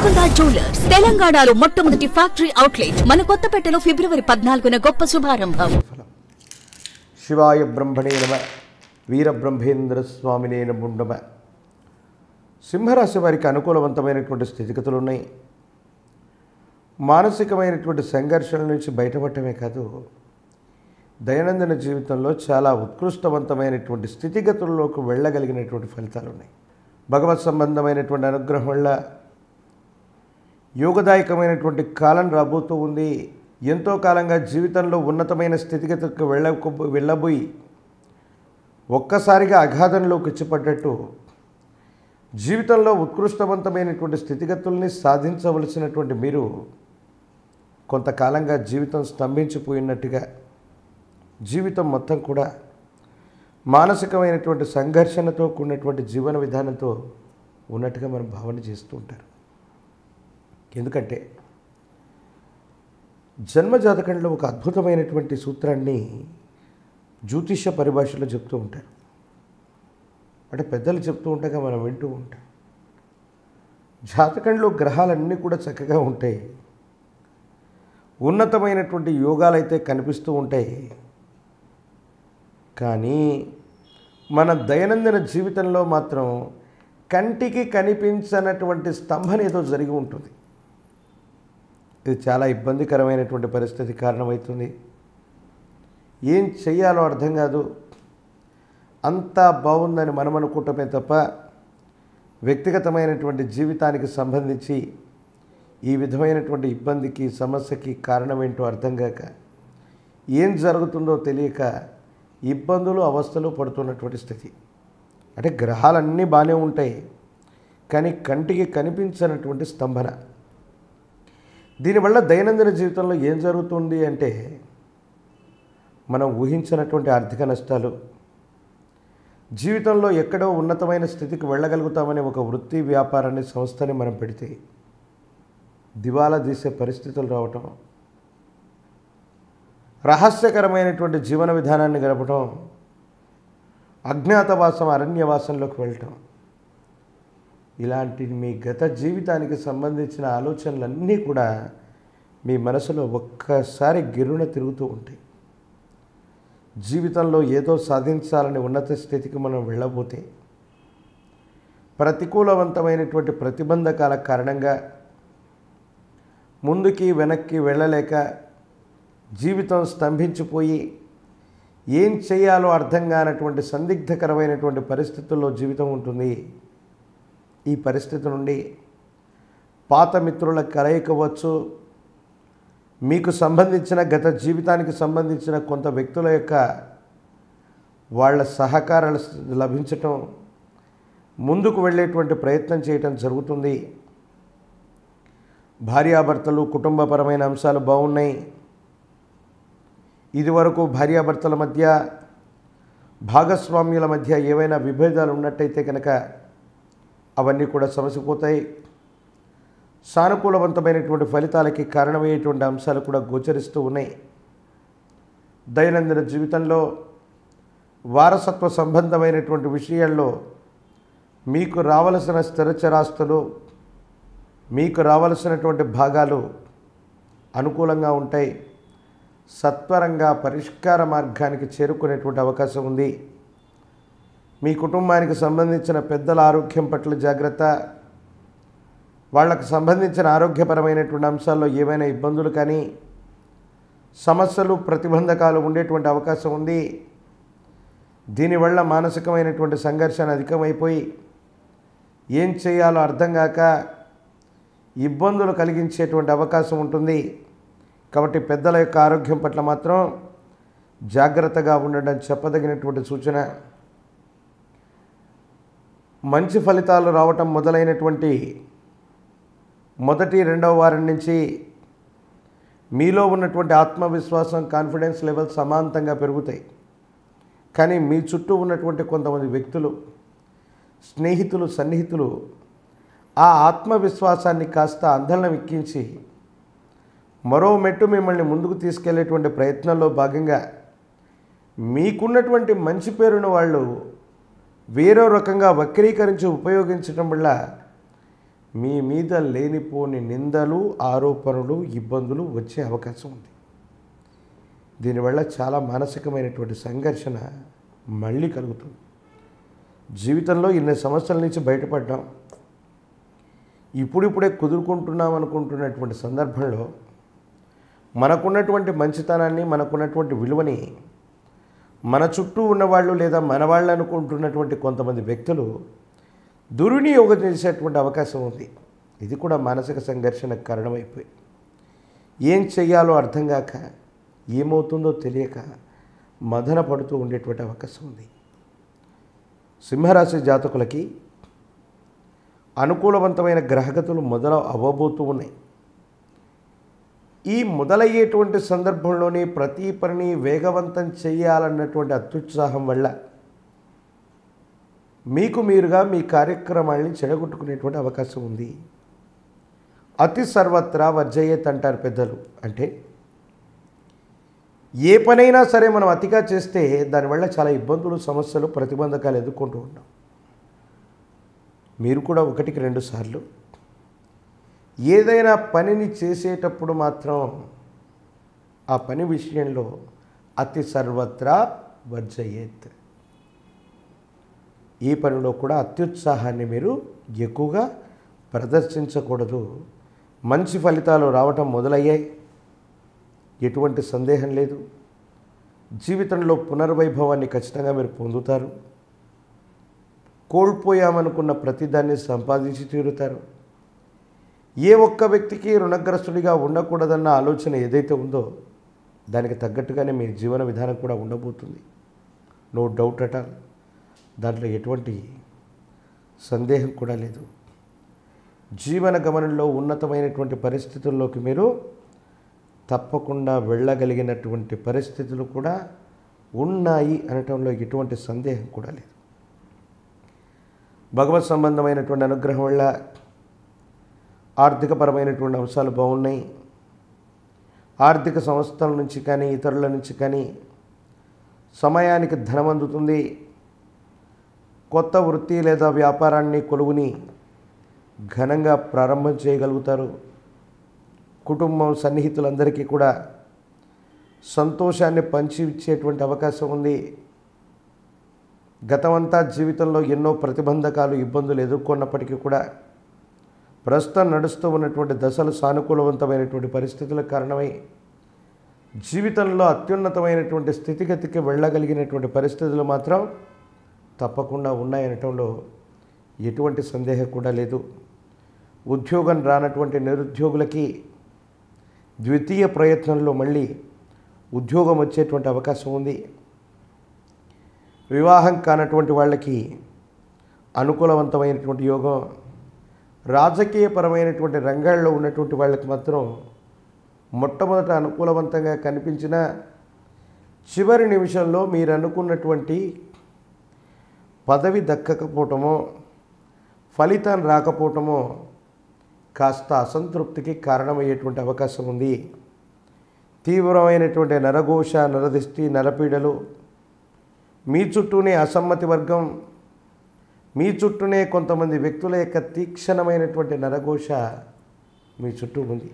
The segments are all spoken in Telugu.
గోల్కొండ జ్యువెలర్స్ తెలంగాణలో మొట్టమొదటి ఫ్యాక్టరీ అవుట్లెట్ మన కొత్తపేటలో ఫిబ్రవరి 14న గొప్ప శుభారంభం. శివాయ బ్రహ్మణే నమ, వీరబ్రహ్మేంద్ర స్వామినే నమః. సింహరాశి వారికి అనుకూలవంతమైనటువంటి స్థితిగతులు ఉన్నాయి. మానసికమైనటువంటి సంఘర్షణ నుంచి బయటపడటమే కాదు, దైనందిన జీవితంలో చాలా ఉత్కృష్టవంతమైనటువంటి స్థితిగతుల్లోకి వెళ్ళగలిగినటువంటి ఫలితాలు ఉన్నాయి. భగవత్ సంబంధమైనటువంటి అనుగ్రహం వల్ల యోగదాయకమైనటువంటి కాలం రాబోతూ ఉంది. ఎంతో కాలంగా జీవితంలో ఉన్నతమైన స్థితిగతులకు వెళ్ళబోయి ఒక్కసారిగా అగాధంలోకి వచ్చిపడ్డట్టు జీవితంలో ఉత్కృష్టవంతమైనటువంటి స్థితిగతుల్ని సాధించవలసినటువంటి మీరు కొంతకాలంగా జీవితం స్తంభించిపోయినట్టుగా, జీవితం మొత్తం కూడా మానసికమైనటువంటి సంఘర్షణతో కూడినటువంటి జీవన విధానంతో ఉన్నట్టుగా మనం భావన చేస్తూ ఉంటారు. ఎందుకంటే జన్మజాతకంలో ఒక అద్భుతమైనటువంటి సూత్రాన్ని జ్యోతిష్య పరిభాషలో చెప్తూ ఉంటారు. అంటే పెద్దలు చెప్తూ ఉండగా మనం వింటూ ఉంటాం. జాతకంలో గ్రహాలన్నీ కూడా చక్కగా ఉంటాయి, ఉన్నతమైనటువంటి యోగాలైతే కనిపిస్తూ ఉంటాయి. కానీ మన దైనందిన జీవితంలో మాత్రం కంటికి కనిపించనటువంటి స్తంభన ఏదో జరిగి ఉంటుంది. ఇది చాలా ఇబ్బందికరమైనటువంటి పరిస్థితి కారణమవుతుంది. ఏం చెయ్యాలో అర్థం కాదు. అంతా బాగుందని మనం అనుకుంటమే తప్ప వ్యక్తిగతమైనటువంటి జీవితానికి సంబంధించి ఈ విధమైనటువంటి ఇబ్బందికి, సమస్యకి కారణం ఏంటో అర్థం కాక, ఏం జరుగుతుందో తెలియక ఇబ్బందులు, అవస్థలు పడుతున్నటువంటి స్థితి. అంటే గ్రహాలన్నీ బాగానే ఉంటాయి, కానీ కంటికి కనిపించినటువంటి స్తంభన. దీనివల్ల దైనందిన జీవితంలో ఏం జరుగుతుంది అంటే, మనం ఊహించినటువంటి ఆర్థిక నష్టాలు, జీవితంలో ఎక్కడో ఉన్నతమైన స్థితికి వెళ్ళగలుగుతామనే ఒక వృత్తి, వ్యాపారాన్ని, సంస్థని మనం పెడితే దివాలా తీసే పరిస్థితులు రావటం, రహస్యకరమైనటువంటి జీవన విధానాన్ని గడపడం, అజ్ఞాతవాసం, అరణ్యవాసంలోకి వెళ్ళటం, ఇలాంటి మీ గత జీవితానికి సంబంధించిన ఆలోచనలన్నీ కూడా మీ మనసులో ఒక్కసారి గిరున తిరుగుతూ ఉంటాయి. జీవితంలో ఏదో సాధించాలని ఉన్నత స్థితికి మనం వెళ్ళబోతే ప్రతికూలవంతమైనటువంటి ప్రతిబంధకాల కారణంగా ముందుకి వెనక్కి వెళ్ళలేక జీవితం స్తంభించిపోయి ఏం చేయాలో అర్థం కానటువంటి సందిగ్ధకరమైనటువంటి పరిస్థితుల్లో జీవితం ఉంటుంది. ఈ పరిస్థితి నుండి పాత మిత్రుల కలయికవచ్చు, మీకు సంబంధించిన గత జీవితానికి సంబంధించిన కొంత వ్యక్తుల యొక్క వాళ్ళ సహకారాలు లభించటం, ముందుకు వెళ్ళేటువంటి ప్రయత్నం చేయటం జరుగుతుంది. భార్యాభర్తలు, కుటుంబపరమైన అంశాలు బాగున్నాయి. ఇదివరకు భార్యాభర్తల మధ్య, భాగస్వామ్యుల మధ్య ఏవైనా విభేదాలు ఉన్నట్టయితే కనుక అవన్నీ కూడా సమసిపోతాయి. సానుకూలవంతమైనటువంటి ఫలితాలకి కారణమయ్యేటువంటి అంశాలు కూడా గోచరిస్తూ ఉన్నాయి. దైనందిన జీవితంలో వారసత్వ సంబంధమైనటువంటి విషయాల్లో మీకు రావలసిన స్థిరచరాస్తులు, మీకు రావలసినటువంటి భాగాలు అనుకూలంగా ఉంటాయి. సత్వరంగా పరిష్కార మార్గానికి చేరుకునేటువంటి అవకాశం ఉంది. మీ కుటుంబానికి సంబంధించిన పెద్దల ఆరోగ్యం పట్ల జాగ్రత్త. వాళ్ళకు సంబంధించిన ఆరోగ్యపరమైనటువంటి అంశాల్లో ఏమైనా ఇబ్బందులు కానీ, సమస్యలు, ప్రతిబంధకాలు ఉండేటువంటి అవకాశం ఉంది. దీనివల్ల మానసికమైనటువంటి సంఘర్షణ అధికమైపోయి ఏం చేయాలో అర్థం కాక ఇబ్బందులు కలిగించేటువంటి అవకాశం ఉంటుంది. కాబట్టి పెద్దల యొక్క ఆరోగ్యం పట్ల మాత్రం జాగ్రత్తగా ఉండడం చెప్పదగినటువంటి సూచన. మంచి ఫలితాలు రావటం మొదలైనటువంటి మొదటి, రెండవ వారం నుంచి మీలో ఉన్నటువంటి ఆత్మవిశ్వాసం, కాన్ఫిడెన్స్ లెవెల్ సమాంతంగా పెరుగుతాయి. కానీ మీ చుట్టూ ఉన్నటువంటి కొంతమంది వ్యక్తులు, స్నేహితులు, సన్నిహితులు ఆ ఆత్మవిశ్వాసాన్ని కాస్త అందలం ఎక్కించి మరో మెట్టు మిమ్మల్ని ముందుకు తీసుకెళ్లేటువంటి ప్రయత్నంలో భాగంగా మీకున్నటువంటి మంచి పేరును వాళ్ళు వేరే రకంగా వక్రీకరించి ఉపయోగించడం వల్ల మీ మీద లేనిపోని నిందలు, ఆరోపణలు, ఇబ్బందులు వచ్చే అవకాశం ఉంది. దీనివల్ల చాలా మానసికమైనటువంటి సంఘర్షణ మళ్ళీ కలుగుతుంది. జీవితంలో ఇన్ని సమస్యల నుంచి బయటపడ్డాం, ఇప్పుడిప్పుడే కుదురుకుంటున్నాం అనుకుంటున్నటువంటి సందర్భంలో మనకున్నటువంటి మంచితనాన్ని, మనకున్నటువంటి విలువని మన చుట్టూ ఉన్నవాళ్ళు లేదా మన వాళ్ళు అనుకుంటున్నటువంటి కొంతమంది వ్యక్తులు దుర్వినియోగం చేసేటువంటి అవకాశం ఉంది. ఇది కూడా మానసిక సంఘర్షణకు కారణమైపోయి ఏం చెయ్యాలో అర్థం కాక, ఏమవుతుందో తెలియక మదన పడుతూ ఉండేటువంటి అవకాశం ఉంది. సింహరాశి జాతకులకి అనుకూలవంతమైన గ్రహగతులు అవ్వబోతూ ఉన్నాయి. ఈ మొదలయ్యేటువంటి సందర్భంలోనే ప్రతి పనిని వేగవంతం చేయాలన్నటువంటి అత్యుత్సాహం వల్ల మీకు మీరుగా మీ కార్యక్రమాల్ని చెడగొట్టుకునేటువంటి అవకాశం ఉంది. అతి సర్వత్రా వర్జయేత్ అంటారు పెద్దలు. అంటే ఏ పనైనా సరే మనం అతిగా చేస్తే దానివల్ల చాలా ఇబ్బందులు, సమస్యలు, ప్రతిబంధకాలు ఎదుర్కొంటూ ఉంటాం. మీరు కూడా 1-2 సార్లు ఏదైనా పనిని చేసేటప్పుడు మాత్రం ఆ పని విషయంలో అతి సర్వత్రా వర్జయేత్, ఈ పనిలో కూడా అత్యుత్సాహాన్ని మీరు ఎక్కువగా ప్రదర్శించకూడదు. మంచి ఫలితాలు రావటం మొదలయ్యాయి, ఎటువంటి సందేహం లేదు. జీవితంలో పునర్వైభవాన్ని ఖచ్చితంగా మీరు పొందుతారు. కోల్పోయామనుకున్న ప్రతిదాన్ని సంపాదించి తీరుతారు. ఏ ఒక్క వ్యక్తికి రుణగ్రస్తుడిగా ఉండకూడదన్న ఆలోచన ఏదైతే ఉందో దానికి తగ్గట్టుగానే మీ జీవన విధానం కూడా ఉండబోతుంది. నో డౌట్ అట్ ఆల్, దాంట్లో ఎటువంటి సందేహం కూడా లేదు. జీవన గమనంలో ఉన్నతమైనటువంటి పరిస్థితుల్లోకి మీరు తప్పకుండా వెళ్ళగలిగినటువంటి పరిస్థితులు కూడా ఉన్నాయి అనటంలో ఎటువంటి సందేహం కూడా లేదు. భగవత్ సంబంధమైనటువంటి అనుగ్రహం వల్ల ఆర్థికపరమైనటువంటి అంశాలు బాగున్నాయి. ఆర్థిక సంస్థల నుంచి కానీ ఇతరుల నుంచి కానీ సమయానికి ధనం అందుతుంది. కొత్త వృత్తి లేదా వ్యాపారాన్ని కొలువుని ఘనంగా ప్రారంభం చేయగలుగుతారు. కుటుంబం, సన్నిహితులందరికీ కూడా సంతోషాన్ని పంచి ఇచ్చేటువంటి అవకాశం ఉంది. గతమంతా జీవితంలో ఎన్నో ప్రతిబంధకాలు, ఇబ్బందులు ఎదుర్కొన్నప్పటికీ కూడా ప్రస్తుతం నడుస్తూ ఉన్నటువంటి దశలు సానుకూలవంతమైనటువంటి పరిస్థితులకు కారణమై జీవితంలో అత్యున్నతమైనటువంటి స్థితిగతికి వెళ్ళగలిగినటువంటి పరిస్థితులు మాత్రం తప్పకుండా ఉన్నాయనటంలో ఎటువంటి సందేహం కూడా లేదు. ఉద్యోగం రానటువంటి నిరుద్యోగులకి ద్వితీయ ప్రయత్నంలో మళ్ళీ ఉద్యోగం వచ్చేటువంటి అవకాశం ఉంది. వివాహం కానటువంటి వాళ్ళకి అనుకూలవంతమైనటువంటి యోగం. రాజకీయపరమైనటువంటి రంగాల్లో ఉన్నటువంటి వాళ్ళకి మాత్రం మొట్టమొదట అనుకూలవంతంగా కనిపించిన చివరి నిమిషంలో మీరు అనుకున్నటువంటి పదవి దక్కకపోవటమో, ఫలితం రాకపోవటమో కాస్త అసంతృప్తికి కారణమయ్యేటువంటి అవకాశం ఉంది. తీవ్రమైనటువంటి నరఘోష, నరదిష్టి, నరపీడలు, మీ చుట్టూనే అసమ్మతి వర్గం, మీ చుట్టూనే కొంతమంది వ్యక్తుల యొక్క తీక్షణమైనటువంటి నరఘోష మీ చుట్టూ ఉంది.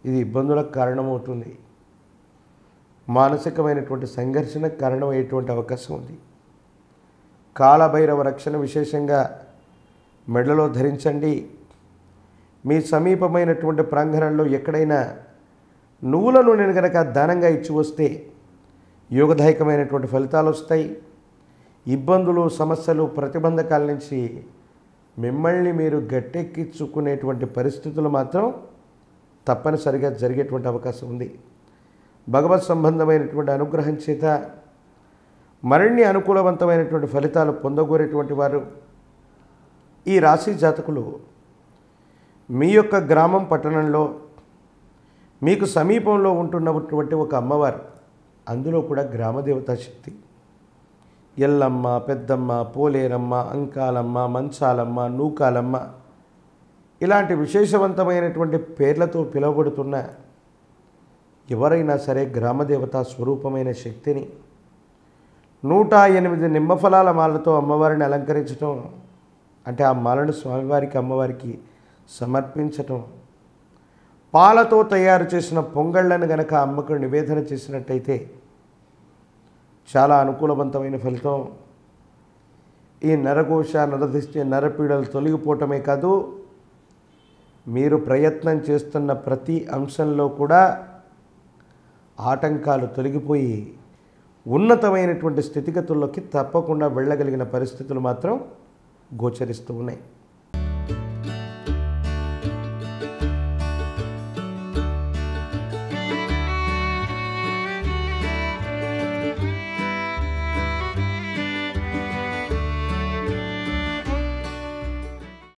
ఇది ఇబ్బందులకు కారణమవుతుంది. మానసికమైనటువంటి సంఘర్షణకు కారణమయ్యేటువంటి అవకాశం ఉంది. కాలభైరవ రక్షణ విశేషంగా మెడలో ధరించండి. మీ సమీపమైనటువంటి ప్రాంగణంలో ఎక్కడైనా నువ్వుల నూనెను కనుక దానంగా ఇచ్చి వస్తే యోగదాయకమైనటువంటి ఫలితాలు వస్తాయి. ఇబ్బందులు, సమస్యలు, ప్రతిబంధకాల నుంచి మిమ్మల్ని మీరు గట్టెక్కించుకునేటువంటి పరిస్థితులు మాత్రం తప్పనిసరిగా జరిగేటువంటి అవకాశం ఉంది. భగవత్ సంబంధమైనటువంటి అనుగ్రహం చేత మరిన్ని అనుకూలవంతమైనటువంటి ఫలితాలు పొందగోరేటువంటి వారు ఈ రాశి జాతకులు మీ యొక్క గ్రామం, పట్టణంలో మీకు సమీపంలో ఉంటున్నటువంటి ఒక అమ్మవారు, అందులో కూడా గ్రామదేవతా శక్తి ఎల్లమ్మ, పెద్దమ్మ, పోలేరమ్మ, అంకాలమ్మ, మంచాలమ్మ, నూకాలమ్మ ఇలాంటి విశేషవంతమైనటువంటి పేర్లతో పిలువబడుతున్న ఎవరైనా సరే గ్రామదేవతా స్వరూపమైన శక్తిని 108 నిమ్మఫలాల మాలతో అమ్మవారిని అలంకరించడం అంటే ఆ మాలను స్వామివారికి అమ్మవారికి సమర్పించటం, పాలతో తయారు చేసిన పొంగళ్ళను గనక అమ్మకు నివేదన చేసినట్టయితే చాలా అనుకూలవంతమైన ఫలితం. ఈ నరఘోష, నరదిష్టి, నరపీడలు తొలగిపోవటమే కాదు, మీరు ప్రయత్నం చేస్తున్న ప్రతి అంశంలో కూడా ఆటంకాలు తొలగిపోయి ఉన్నతమైనటువంటి స్థితిగతుల్లోకి తప్పకుండా వెళ్ళగలిగిన పరిస్థితులు మాత్రం గోచరిస్తూ ఉన్నాయి.